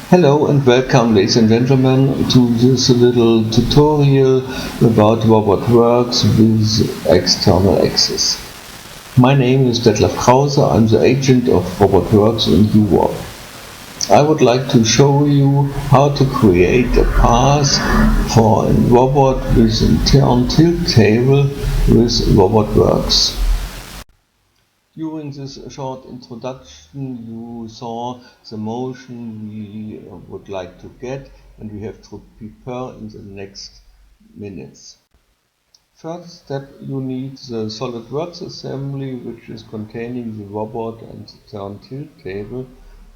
Hello and welcome, ladies and gentlemen, to this little tutorial about RobotWorks with external access. My name is Detlef Krause. I'm the agent of RobotWorks in Europe. I would like to show you how to create a path for a robot with a turn tilt table with RobotWorks. During this short introduction you saw the motion we would like to get, and we have to prepare in the next minutes. First step, you need the SolidWorks assembly, which is containing the robot and the turn tilt table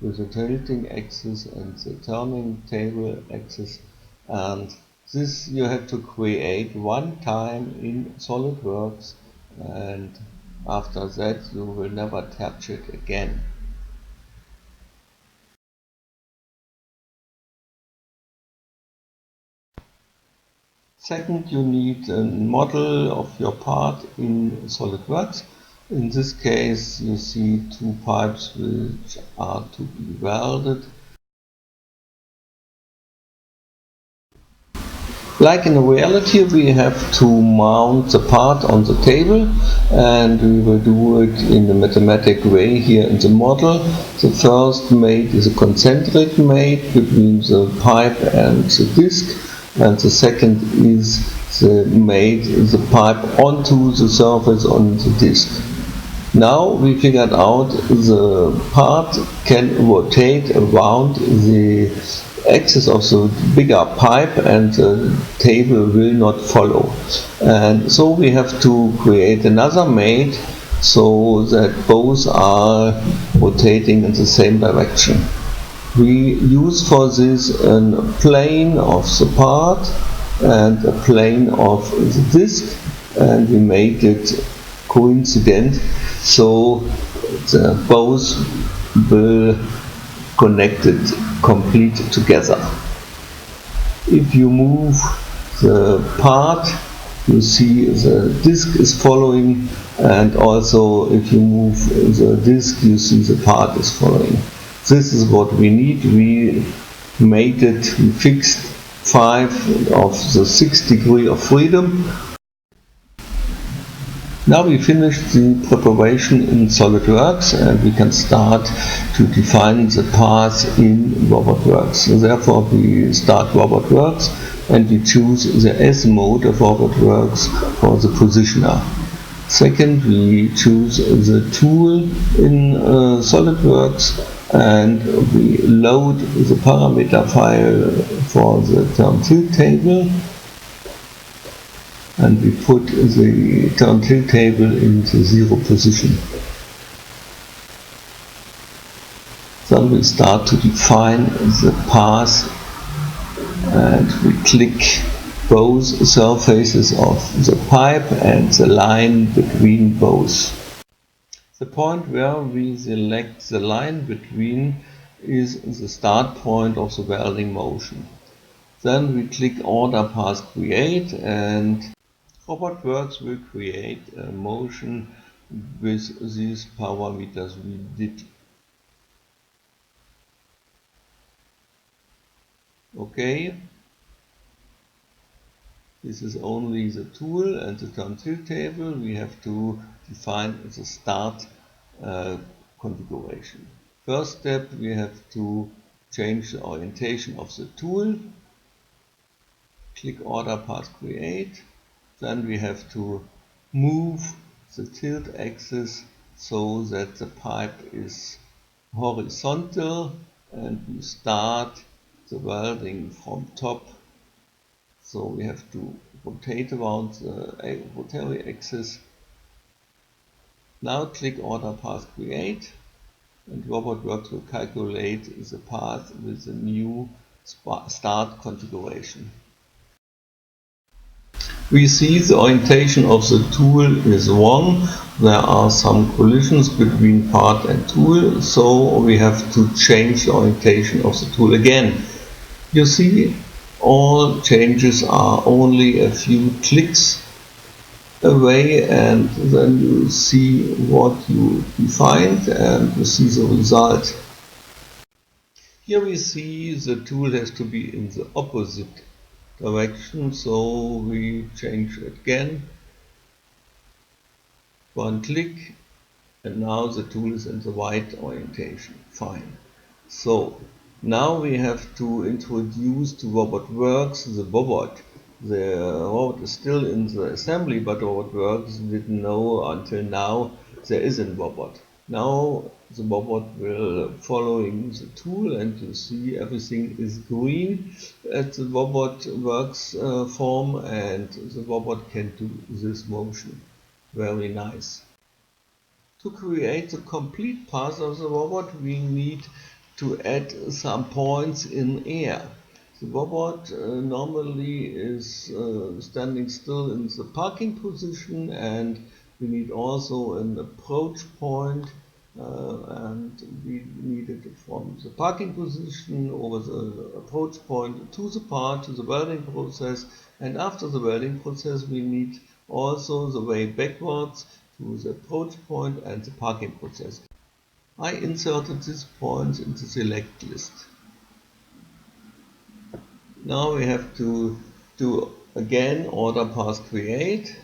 with the tilting axis and the turning table axis, and this you have to create one time in SolidWorks, and after that you will never touch it again. Second, you need a model of your part in SolidWorks. In this case you see two pipes which are to be welded. Like in reality, we have to mount the part on the table, and we will do it in a mathematic way here in the model. The first mate is a concentric mate between the pipe and the disc, and the second is the mate, the pipe onto the surface on the disc. Now we figured out the part can rotate around the axis of the bigger pipe, and the table will not follow. And so we have to create another mate so that both are rotating in the same direction. We use for this a plane of the part and a plane of the disc, and we made it coincident so both will connected complete together. If you move the part, you see the disc is following, and also if you move the disc you see the part is following. This is what we need. We made it, we fixed 5 of the 6 degrees of freedom. Now we finished the preparation in SolidWorks, and we can start to define the path in RobotWorks. So therefore we start RobotWorks and we choose the S mode of RobotWorks for the positioner. Second, we choose the tool in SolidWorks, and we load the parameter file for the turn tilt table, and we put the turn tilt table into 0 position. Then we start to define the path, and we click both surfaces of the pipe and the line between both. The point where we select the line between is the start point of the welding motion. Then we click Order Path Create, and RobotWorks will create a motion with these parameters we did. Okay, this is only the tool and the turn tilt table. We have to define the start configuration. First step, we have to change the orientation of the tool. Click Order Path Create. Then we have to move the tilt axis so that the pipe is horizontal, and we start the welding from top. So we have to rotate around the rotary axis. Now click Order Path Create, and RobotWorks will calculate the path with the new start configuration. We see the orientation of the tool is wrong. There are some collisions between part and tool, so we have to change the orientation of the tool again. You see, all changes are only a few clicks away, and then you see what you defined and you see the result. Here we see the tool has to be in the opposite direction, so we change it again. One click, and now the tool is in the right orientation. Fine. So now we have to introduce to RobotWorks the robot. The robot is still in the assembly, but RobotWorks didn't know until now there is a robot. Now the robot will following the tool, and you see everything is green at the RobotWorks form, and the robot can do this motion. Very nice. To create the complete path of the robot, we need to add some points in air. The robot normally is standing still in the parking position, and we need also an approach point, and we need it from the parking position over the approach point to the part, to the welding process, and after the welding process we need also the way backwards to the approach point and the parking process. I inserted these points in the select list. Now we have to do again order path create,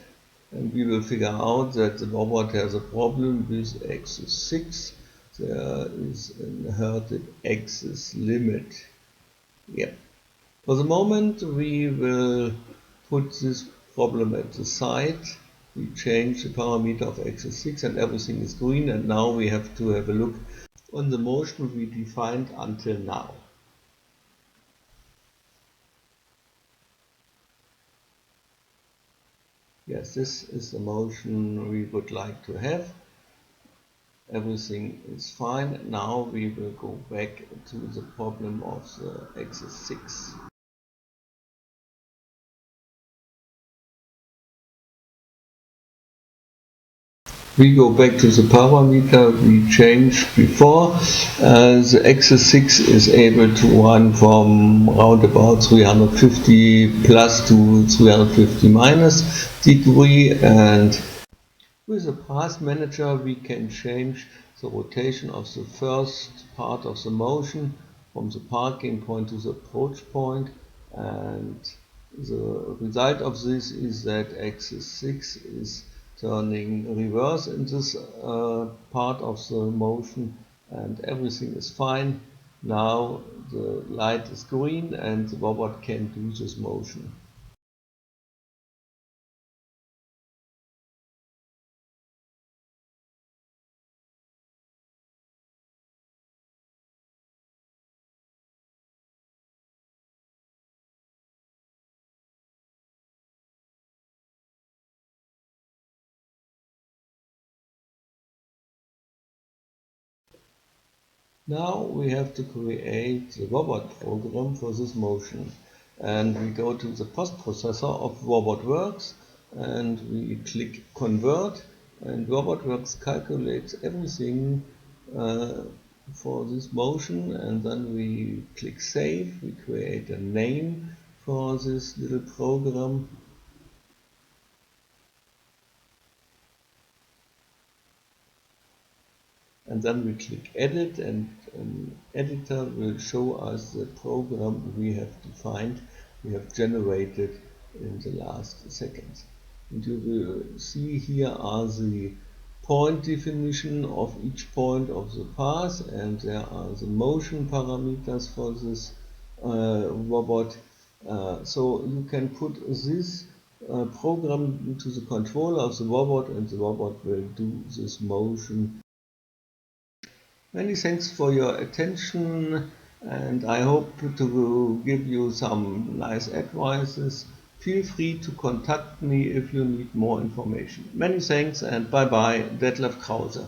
and we will figure out that the robot has a problem with axis 6. There is an inherited axis limit. Yep. For the moment we will put this problem at the side. We change the parameter of axis 6 and everything is green, and now we have to have a look on the motion we defined until now. Yes, this is the motion we would like to have. Everything is fine. Now we will go back to the problem of the axis 6. We go back to the parameter we changed before. The axis 6 is able to run from around about 350 plus to 350 minus degree, and with the path manager we can change the rotation of the first part of the motion from the parking point to the approach point, and the result of this is that axis 6 is turning reverse in this part of the motion, and everything is fine. Now the light is green and the robot can do this motion. Now we have to create the robot program for this motion, and we go to the post-processor of RobotWorks and we click convert, and RobotWorks calculates everything for this motion, and then we click save. We create a name for this little program. And then we click edit, and an editor will show us the program we have defined, we have generated in the last seconds. And you will see here are the point definition of each point of the path, and there are the motion parameters for this robot. So you can put this program into the controller of the robot, and the robot will do this motion. Many thanks for your attention, and I hope to give you some nice advices. Feel free to contact me if you need more information. Many thanks, and bye bye, Detlef Krause.